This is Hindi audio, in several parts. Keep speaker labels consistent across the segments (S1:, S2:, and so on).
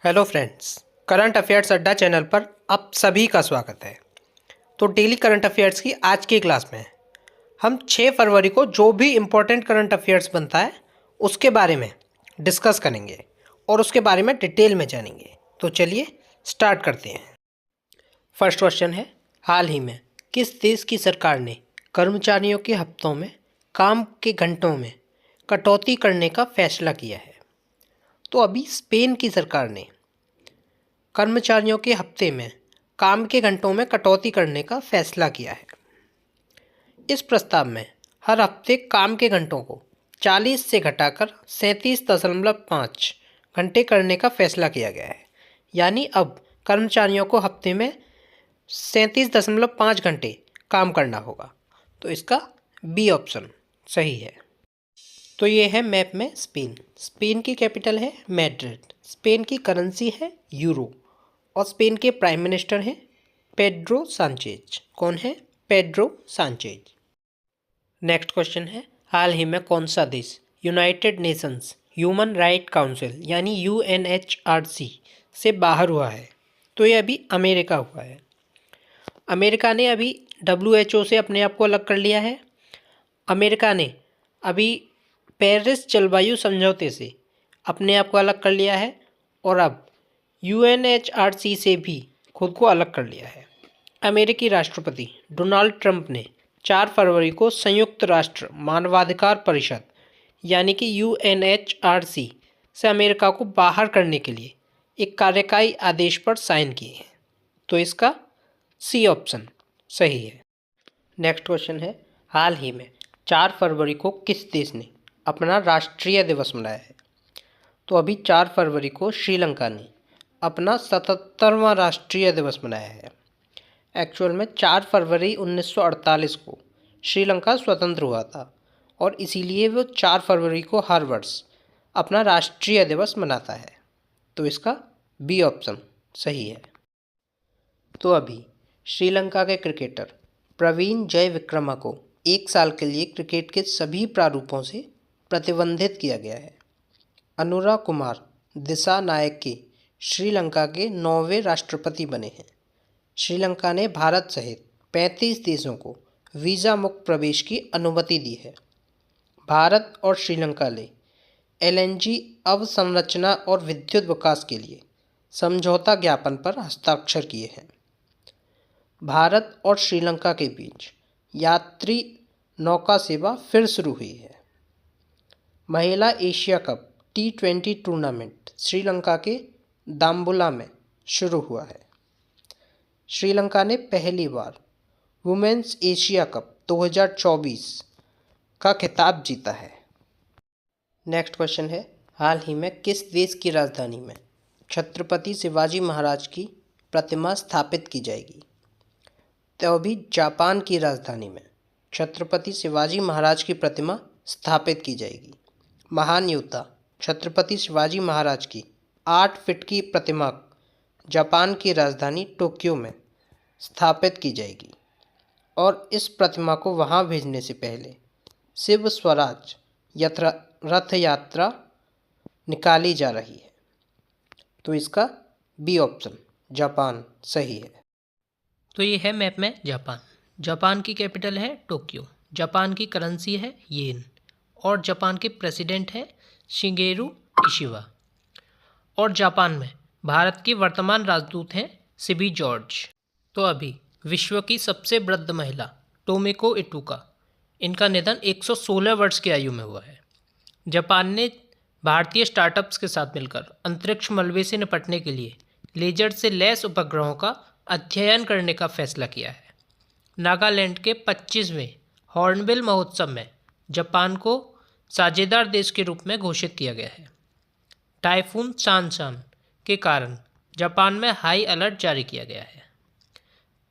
S1: हेलो फ्रेंड्स, करंट अफेयर्स अड्डा चैनल पर आप सभी का स्वागत है। तो डेली करंट अफेयर्स की आज की क्लास में हम 6 फरवरी को जो भी इम्पोर्टेंट करंट अफेयर्स बनता है उसके बारे में डिस्कस करेंगे और उसके बारे में डिटेल में जानेंगे। तो चलिए स्टार्ट करते हैं। फर्स्ट क्वेश्चन है, हाल ही में किस देश की सरकार ने कर्मचारियों के हफ्तों में काम के घंटों में कटौती करने का फैसला किया है? तो अभी स्पेन की सरकार ने कर्मचारियों के हफ्ते में काम के घंटों में कटौती करने का फैसला किया है। इस प्रस्ताव में हर हफ्ते काम के घंटों को 40 से घटाकर 37.5 घंटे करने का फैसला किया गया है। यानी अब कर्मचारियों को हफ्ते में 37.5 घंटे काम करना होगा। तो इसका बी ऑप्शन सही है। तो ये है मैप में स्पेन। स्पेन की कैपिटल है मैड्रिड। स्पेन की करेंसी है यूरो और स्पेन के प्राइम मिनिस्टर हैं पेड्रो सांचेज। कौन है? Pedro Sanchez. नेक्स्ट क्वेश्चन है, हाल ही में कौन सा देश United Nations human right council यानी UNHRC से बाहर हुआ है? तो ये अभी अमेरिका हुआ है। अमेरिका ने अभी WHO से अपने आप को अलग कर लिया है। अमेरिका ने अभी पेरिस जलवायु समझौते से अपने आप को अलग कर लिया है और अब UNHRC से भी खुद को अलग कर लिया है। अमेरिकी राष्ट्रपति डोनाल्ड ट्रंप ने 4 फरवरी को संयुक्त राष्ट्र मानवाधिकार परिषद यानी कि UNHRC से अमेरिका को बाहर करने के लिए एक कार्यकारी आदेश पर साइन किए हैं। तो इसका सी ऑप्शन सही है। नेक्स्ट क्वेश्चन है, हाल ही में 4 फरवरी को किस देश ने अपना राष्ट्रीय दिवस मनाया है? तो अभी 4 फरवरी को श्रीलंका ने अपना 77वां राष्ट्रीय दिवस मनाया है। एक्चुअल में 4 फरवरी 1948 को श्रीलंका स्वतंत्र हुआ था और इसीलिए वो 4 फरवरी को हर वर्ष अपना राष्ट्रीय दिवस मनाता है। तो इसका बी ऑप्शन सही है। तो अभी श्रीलंका के क्रिकेटर प्रवीण जयविक्रमा को 1 साल के लिए क्रिकेट के सभी प्रारूपों से प्रतिबंधित किया गया है। अनुरा कुमार दिसानायके के श्रीलंका के 9वें राष्ट्रपति बने हैं। श्रीलंका ने भारत सहित 35 देशों को वीज़ा मुक्त प्रवेश की अनुमति दी है। भारत और श्रीलंका ने LNG अवसंरचना और विद्युत विकास के लिए समझौता ज्ञापन पर हस्ताक्षर किए हैं। भारत और श्रीलंका के बीच यात्री नौका सेवा फिर शुरू हुई है। महिला Asia cup T20 tournament Sri Lanka के दाम्बुला में शुरू हुआ है। श्रीलंका ने पहली बार वुमेन्स एशिया कप 2024 का खिताब जीता है। नेक्स्ट क्वेश्चन है, हाल ही में किस देश की राजधानी में छत्रपति शिवाजी महाराज की प्रतिमा स्थापित की जाएगी? तो अभी जापान की राजधानी में छत्रपति शिवाजी महाराज की प्रतिमा स्थापित की जाएगी। महान योद्धा छत्रपति शिवाजी महाराज की 8 फीट की प्रतिमा जापान की राजधानी टोक्यो में स्थापित की जाएगी और इस प्रतिमा को वहां भेजने से पहले शिव स्वराज रथ यात्रा निकाली जा रही है। तो इसका बी ऑप्शन जापान सही है।
S2: तो ये है मैप में जापान। जापान की कैपिटल है टोक्यो। जापान की करेंसी है येन और जापान के प्रेसिडेंट हैं शिगेरू इशिबा। और जापान में भारत की वर्तमान राजदूत हैं सिबी जॉर्ज। तो अभी विश्व की सबसे वृद्ध महिला टोमिको इटुका, इनका निधन 116 वर्ष की आयु में हुआ है। जापान ने भारतीय स्टार्टअप्स के साथ मिलकर अंतरिक्ष मलबे से निपटने के लिए लेजर से लैस उपग्रहों का अध्ययन करने का फैसला किया है। नागालैंड के 25वें हॉर्नबिल महोत्सव में जापान को साझेदार देश के रूप में घोषित किया गया है। टाइफून चानचान के कारण जापान में हाई अलर्ट जारी किया गया है।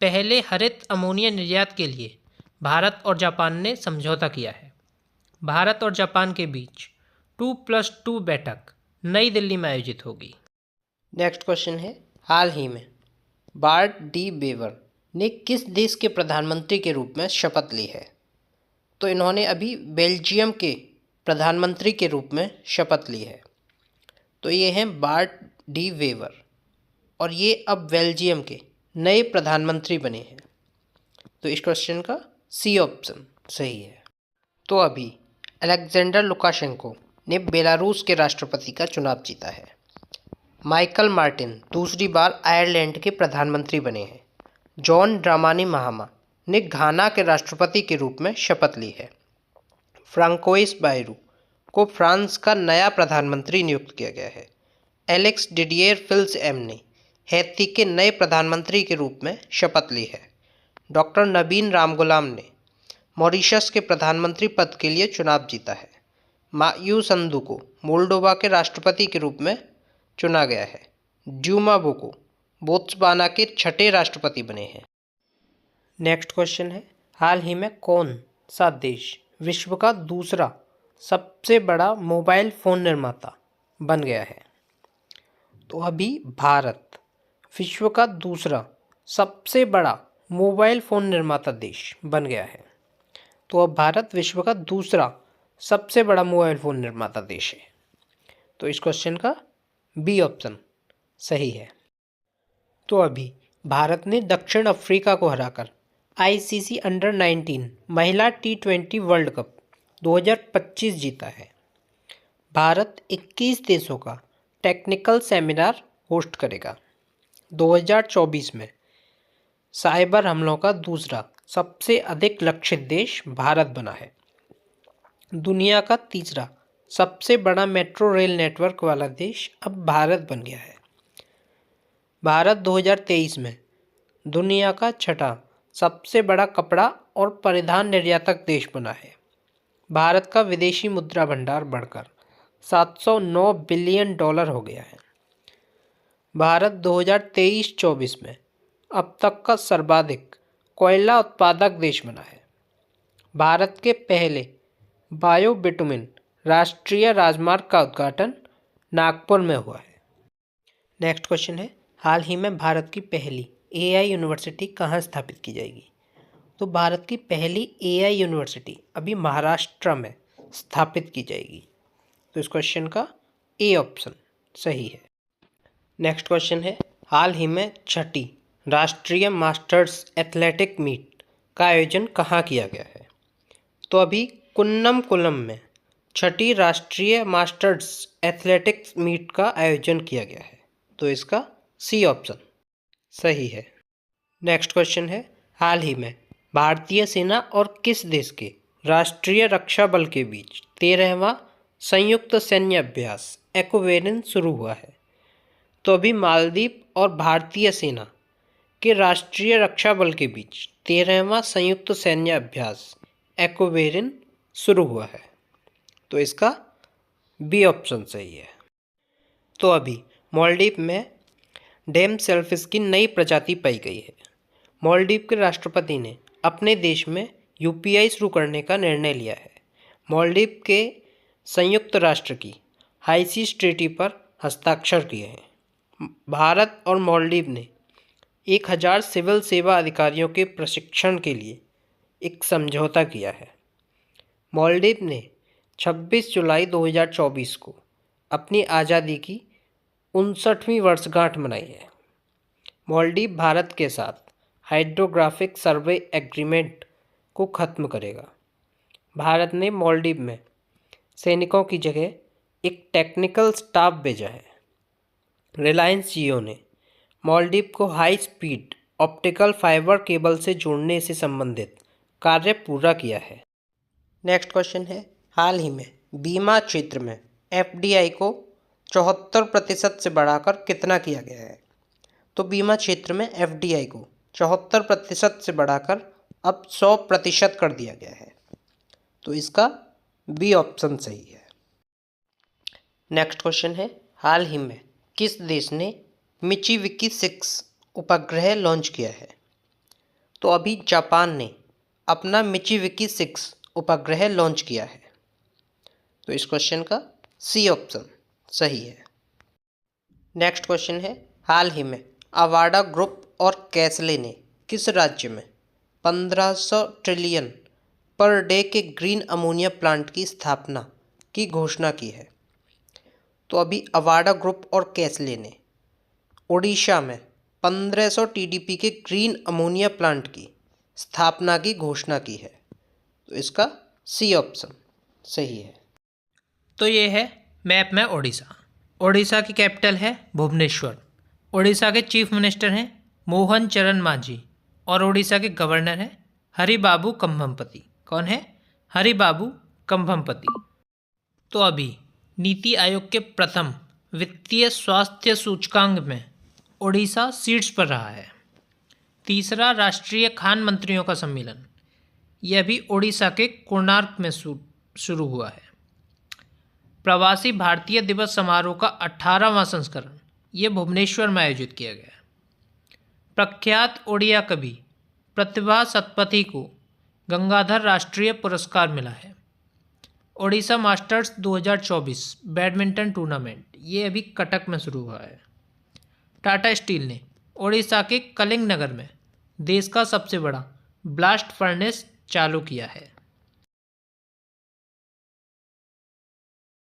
S2: पहले हरित अमोनिया निर्यात के लिए भारत और जापान ने समझौता किया है। भारत और जापान के बीच 2+2 बैठक नई दिल्ली में आयोजित होगी।
S1: नेक्स्ट क्वेश्चन है, हाल ही में बार्ट डी बेवर ने किस देश के प्रधानमंत्री के रूप में शपथ ली है? तो इन्होंने अभी बेल्जियम के प्रधानमंत्री के रूप में शपथ ली है। तो ये हैं बार्ट डी वेवर और ये अब बेल्जियम के नए प्रधानमंत्री बने हैं। तो इस क्वेश्चन का सी ऑप्शन सही है। तो अभी अलेक्जेंडर लुकाशेंको ने बेलारूस के राष्ट्रपति का चुनाव जीता है। माइकल मार्टिन दूसरी बार आयरलैंड के प्रधानमंत्री बने हैं। जॉन ड्रामानी महामा ने घाना के राष्ट्रपति के रूप में शपथ ली है। फ्रांकोइस बायरू को फ्रांस का नया प्रधानमंत्री नियुक्त किया गया है। एलेक्स डिडियर फिल्स-एम ने हैती के नए प्रधानमंत्री के रूप में शपथ ली है। डॉक्टर नबीन रामगुलाम ने मॉरिशस के प्रधानमंत्री पद के लिए चुनाव जीता है। मायू संधू को मोल्डोवा के राष्ट्रपति के रूप में चुना गया है। ड्यूमा बोको बोत्सवाना के छठे राष्ट्रपति बने हैं। नेक्स्ट क्वेश्चन है, हाल ही में कौन सा देश विश्व का दूसरा सबसे बड़ा मोबाइल फ़ोन निर्माता बन गया है? तो अभी भारत विश्व का दूसरा सबसे बड़ा मोबाइल फ़ोन निर्माता देश बन गया है। तो अब भारत विश्व का दूसरा सबसे बड़ा मोबाइल फ़ोन निर्माता देश है। तो इस क्वेश्चन का बी ऑप्शन सही है। तो अभी भारत ने दक्षिण अफ्रीका को हराकर आईसीसी अंडर 19 महिला T20 वर्ल्ड कप 2025 जीता है। भारत 21 देशों का टेक्निकल सेमिनार होस्ट करेगा। 2024 में साइबर हमलों का दूसरा सबसे अधिक लक्षित देश भारत बना है। दुनिया का तीसरा सबसे बड़ा मेट्रो रेल नेटवर्क वाला देश अब भारत बन गया है। भारत 2023 में दुनिया का छठा सबसे बड़ा कपड़ा और परिधान निर्यातक देश बना है। भारत का विदेशी मुद्रा भंडार बढ़कर $709 बिलियन हो गया है। भारत 2023-24 में अब तक का सर्वाधिक कोयला उत्पादक देश बना है। भारत के पहले बायो बिटुमिन राष्ट्रीय राजमार्ग का उद्घाटन नागपुर में हुआ है। नेक्स्ट क्वेश्चन है, हाल ही में भारत की पहली एआई यूनिवर्सिटी कहाँ स्थापित की जाएगी? तो भारत की पहली एआई यूनिवर्सिटी अभी महाराष्ट्र में स्थापित की जाएगी। तो इस क्वेश्चन का ए ऑप्शन सही है। नेक्स्ट क्वेश्चन है, हाल ही में छठी राष्ट्रीय मास्टर्स एथलेटिक मीट का आयोजन कहाँ किया गया है? तो अभी कुन्नमकुलम में छठी राष्ट्रीय मास्टर्स एथलेटिक्स मीट का आयोजन किया गया है। तो इसका सी ऑप्शन सही है। नेक्स्ट क्वेश्चन है, हाल ही में भारतीय सेना और किस देश के राष्ट्रीय रक्षा बल के बीच 13वां संयुक्त सैन्य अभ्यास एक्वेरिन शुरू हुआ है? तो अभी मालदीव और भारतीय सेना के राष्ट्रीय रक्षा बल के बीच 13वां संयुक्त सैन्य अभ्यास एक्वेरिन शुरू हुआ है। तो इसका बी ऑप्शन सही है। तो अभी मालदीव में डैम सेलफिश की नई प्रजाति पाई गई है। मालदीव के राष्ट्रपति ने अपने देश में यूपीआई शुरू करने का निर्णय लिया है। मालदीव के संयुक्त राष्ट्र की हाईसीस ट्रीटी पर हस्ताक्षर किए हैं। भारत और मालदीव ने 1000 सिविल सेवा अधिकारियों के प्रशिक्षण के लिए एक समझौता किया है। मालदीव ने 26 जुलाई 2024 को अपनी आज़ादी की 59वीं वर्षगांठ मनाई है। मालदीव भारत के साथ हाइड्रोग्राफिक सर्वे एग्रीमेंट को ख़त्म करेगा। भारत ने मालदीव में सैनिकों की जगह एक टेक्निकल स्टाफ भेजा है। रिलायंस जियो ने मालदीव को high speed optical fibre cable से जोड़ने से संबंधित कार्य पूरा किया है। नेक्स्ट क्वेश्चन है, हाल ही में बीमा क्षेत्र में एफडीआई को 74% से बढ़ाकर कितना किया गया है? तो बीमा क्षेत्र में एफडीआई को 74% से बढ़ाकर अब 100% कर दिया गया है। तो इसका बी ऑप्शन सही है। नेक्स्ट क्वेश्चन है, हाल ही में किस देश ने मिचिविकी 6 उपग्रह लॉन्च किया है? तो अभी जापान ने अपना मिचिविकी 6 उपग्रह लॉन्च किया है। तो इस क्वेश्चन का सी ऑप्शन सही है। नेक्स्ट क्वेश्चन है, हाल ही में अवाडा ग्रुप और कैसले ने किस राज्य में 1500 ट्रिलियन पर डे के ग्रीन अमोनिया प्लांट की स्थापना की घोषणा की है? तो अभी अवाडा ग्रुप और कैसले ने ओडिशा में 1500 टीडीपी के ग्रीन अमोनिया प्लांट की स्थापना की घोषणा की है। तो इसका सी ऑप्शन सही है।
S2: तो ये है मैप में ओडिशा। ओडिशा की कैपिटल है भुवनेश्वर। ओडिशा के चीफ मिनिस्टर हैं मोहन चरण मांझी और ओडिशा के गवर्नर हैं हरिबाबू कंभमपति। कौन है? हरिबाबू कंभमपति। तो अभी नीति आयोग के प्रथम वित्तीय स्वास्थ्य सूचकांक में ओडिशा शीर्ष पर रहा है। तीसरा राष्ट्रीय खान मंत्रियों का सम्मेलन यह भी ओडिशा के कोणार्क में शुरू हुआ है। प्रवासी भारतीय दिवस समारोह का 18वां संस्करण ये भुवनेश्वर में आयोजित किया गया। प्रख्यात ओडिया कवि प्रतिभा सतपथी को गंगाधर राष्ट्रीय पुरस्कार मिला है। ओडिशा मास्टर्स 2024 बैडमिंटन टूर्नामेंट ये अभी कटक में शुरू हुआ है। टाटा स्टील ने ओडिशा के कलिंग नगर में देश का सबसे बड़ा ब्लास्ट फर्नेस चालू किया है।